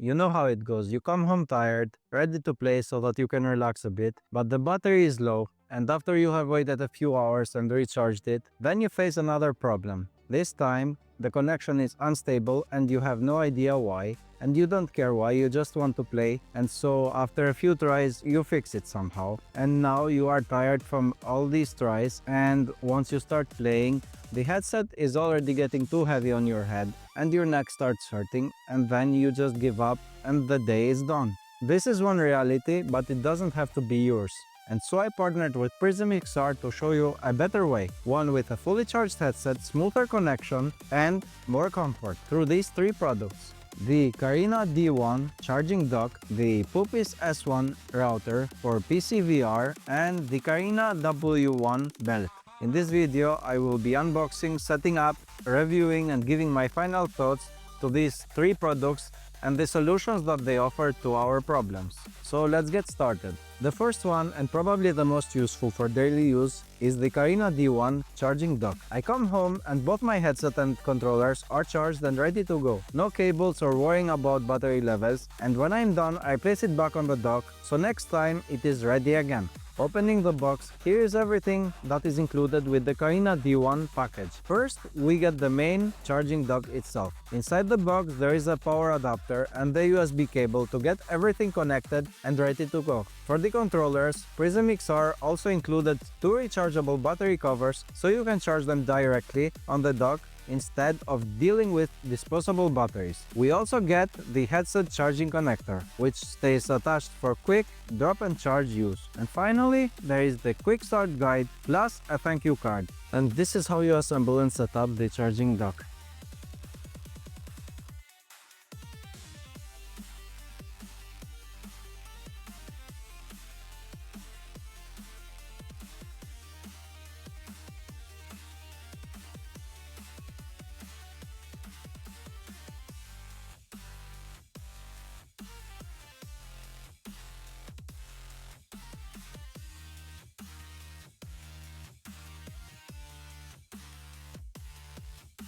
You know how it goes. You come home tired, ready to play so that you can relax a bit, but the battery is low, and after you have waited a few hours and recharged it, then you face another problem. This time, the connection is unstable and you have no idea why, and you don't care why, you just want to play, and so after a few tries you fix it somehow, and now you are tired from all these tries, and once you start playing, the headset is already getting too heavy on your head and your neck starts hurting, and then you just give up and the day is done. This is one reality, but it doesn't have to be yours. And so I partnered with PrismXR to show you a better way, one with a fully charged headset, smoother connection, and more comfort through these three products: the CARINA D1 charging dock, the Puppis S1 router for PCVR, and the CARINA W1 belt. In this video, I will be unboxing, setting up, reviewing, and giving my final thoughts to these three products and the solutions that they offer to our problems. So let's get started. The first one, and probably the most useful for daily use, is the CARINA D1 charging dock. I come home and both my headset and controllers are charged and ready to go. No cables or worrying about battery levels, and when I'm done, I place it back on the dock, so next time it is ready again. Opening the box, here is everything that is included with the CARINA D1 package. First, we get the main charging dock itself. Inside the box, there is a power adapter and the USB cable to get everything connected and ready to go. For the controllers, PrismXR also included two rechargeable battery covers so you can charge them directly on the dock instead of dealing with disposable batteries. We also get the headset charging connector, which stays attached for quick drop and charge use. And finally, there is the quick start guide plus a thank you card. And this is how you assemble and set up the charging dock.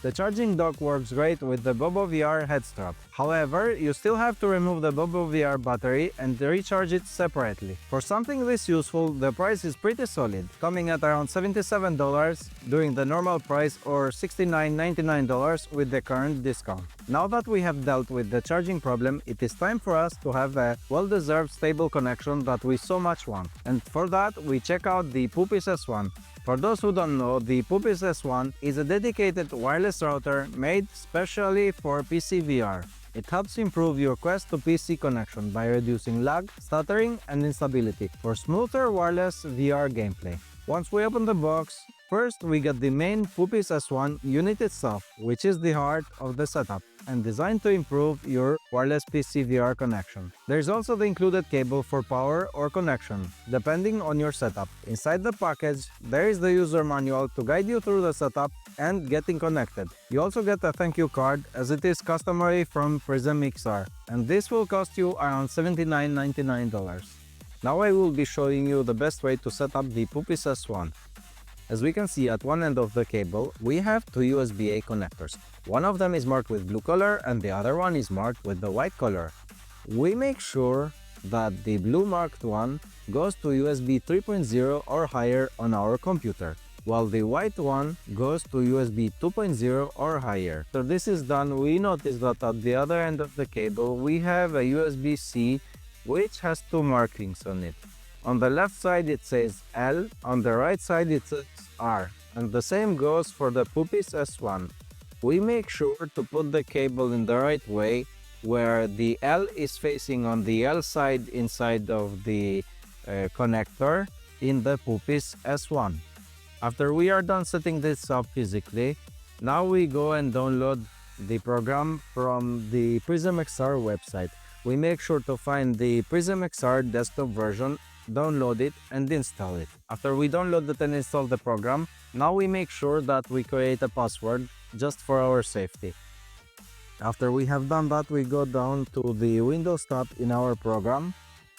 The charging dock works great with the PCVR head strap. However, you still have to remove the PCVR battery and recharge it separately. For something this useful, the price is pretty solid, coming at around $77 during the normal price or $69.99 with the current discount. Now that we have dealt with the charging problem, it is time for us to have a well-deserved stable connection that we so much want. And for that, we check out the Puppis S1. For those who don't know, the Puppis S1 is a dedicated wireless router made specially for PCVR. It helps improve your Quest to PC connection by reducing lag, stuttering, and instability for smoother wireless VR gameplay. Once we open the box, first we get the main Puppis S1 unit itself, which is the heart of the setup and designed to improve your wireless PC VR connection. There's also the included cable for power or connection, depending on your setup. Inside the package, there is the user manual to guide you through the setup and getting connected. You also get a thank you card, as it is customary from PrismXR, and this will cost you around $79.99. Now I will be showing you the best way to set up the Puppis S1. As we can see, at one end of the cable, we have two USB-A connectors. One of them is marked with blue color and the other one is marked with the white color. We make sure that the blue marked one goes to USB 3.0 or higher on our computer, while the white one goes to USB 2.0 or higher. So this is done, we notice that at the other end of the cable, we have a USB-C which has two markings on it. On the left side it says L, on the right side it says R, and the same goes for the Puppis S1. We make sure to put the cable in the right way, where the L is facing on the L side inside of the connector in the Puppis S1. After we are done setting this up physically, now we go and download the program from the PrismXR website. We make sure to find the PrismXR desktop version, download it and install it. After we download it and install the program, now we make sure that we create a password just for our safety. After we have done that, we go down to the Windows tab in our program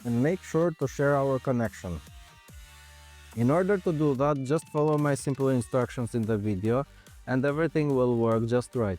and make sure to share our connection. In order to do that, just follow my simple instructions in the video and everything will work just right.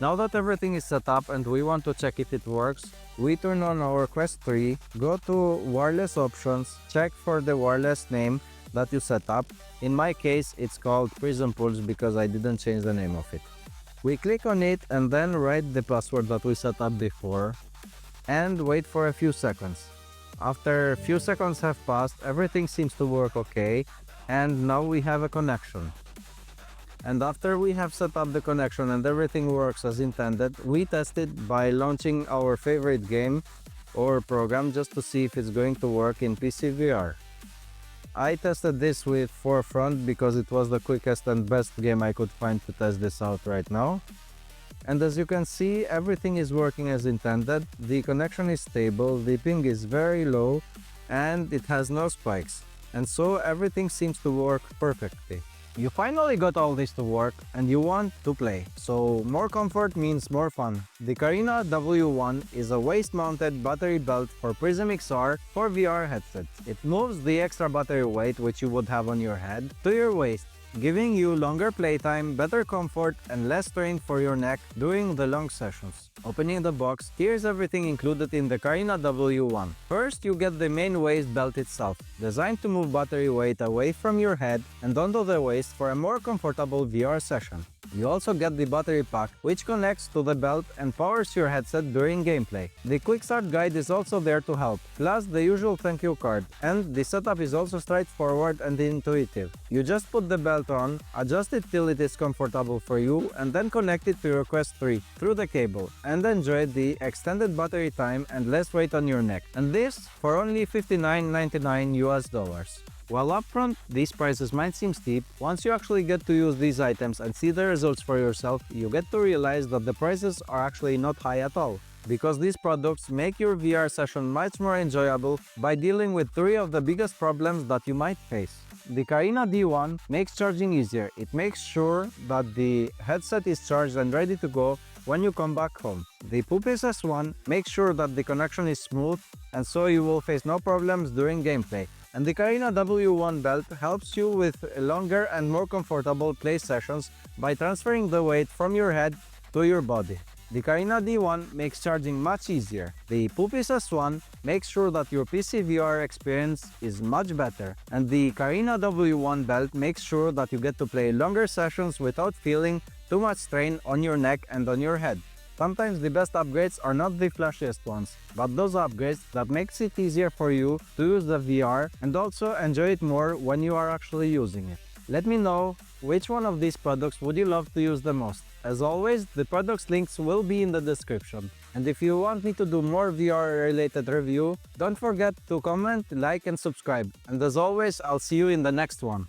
Now that everything is set up and we want to check if it works, we turn on our Quest 3, go to wireless options, check for the wireless name that you set up. In my case, it's called Prism Pulse because I didn't change the name of it. We click on it and then write the password that we set up before and wait for a few seconds. After a few seconds have passed, everything seems to work okay, and now we have a connection. And after we have set up the connection and everything works as intended, we test it by launching our favorite game or program just to see if it's going to work in PCVR. I tested this with Forefront because it was the quickest and best game I could find to test this out right now. And as you can see, everything is working as intended, the connection is stable, the ping is very low, and it has no spikes. And so everything seems to work perfectly. You finally got all this to work and you want to play, so more comfort means more fun. The CARINA W1 is a waist-mounted battery belt for PrismXR for VR headsets. It moves the extra battery weight which you would have on your head to your waist, giving you longer playtime, better comfort, and less strain for your neck during the long sessions. Opening the box, here's everything included in the CARINA W1. First, you get the main waist belt itself, designed to move battery weight away from your head and onto the waist for a more comfortable VR session. You also get the battery pack, which connects to the belt and powers your headset during gameplay. The quick start guide is also there to help, plus the usual thank you card, and the setup is also straightforward and intuitive. You just put the belt on, adjust it till it is comfortable for you, and then connect it to your Quest 3 through the cable, and enjoy the extended battery time and less weight on your neck. And this for only $59.99 US. While upfront, these prices might seem steep, once you actually get to use these items and see the results for yourself, you get to realize that the prices are actually not high at all. Because these products make your VR session much more enjoyable by dealing with 3 of the biggest problems that you might face. The CARINA D1 makes charging easier. It makes sure that the headset is charged and ready to go when you come back home. The Puppis S1 makes sure that the connection is smooth and so you will face no problems during gameplay. And the CARINA W1 belt helps you with longer and more comfortable play sessions by transferring the weight from your head to your body. The CARINA D1 makes charging much easier. The Puppis S1 makes sure that your PCVR experience is much better. And the CARINA W1 belt makes sure that you get to play longer sessions without feeling too much strain on your neck and on your head. Sometimes the best upgrades are not the flashiest ones, but those upgrades that makes it easier for you to use the VR and also enjoy it more when you are actually using it. Let me know which one of these products would you love to use the most. As always, the products links will be in the description. And if you want me to do more VR related review, don't forget to comment, like and subscribe. And as always, I'll see you in the next one.